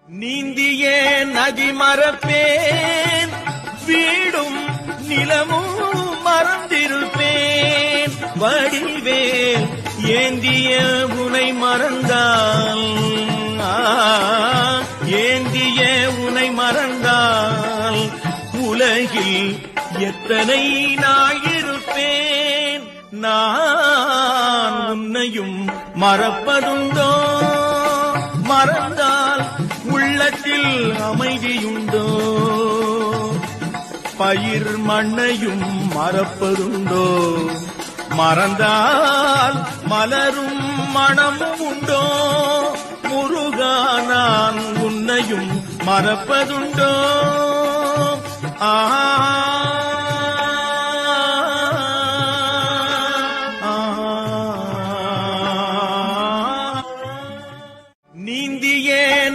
நீந்தியே நதி மறப்பேன், வீடும் நிலமும் மறந்திருப்பேன். வடிவேல் ஏந்திய உனை மறந்தால், ஏந்திய உனை மறந்தால் உலகில் எத்தனை நாள் இருப்பேன். நான் உன்னையும் மறப்பதுண்டோ? மறந்தால் உள்ளத்தில் அமைதியுண்டோ? பயிர் மண்ணையும் மறப்பதுண்டோ? மறந்தால் மலரும் மனமும் உண்டோ? முருகா, நான் உன்னையும் மறப்பதுண்டோ? ஆஹா.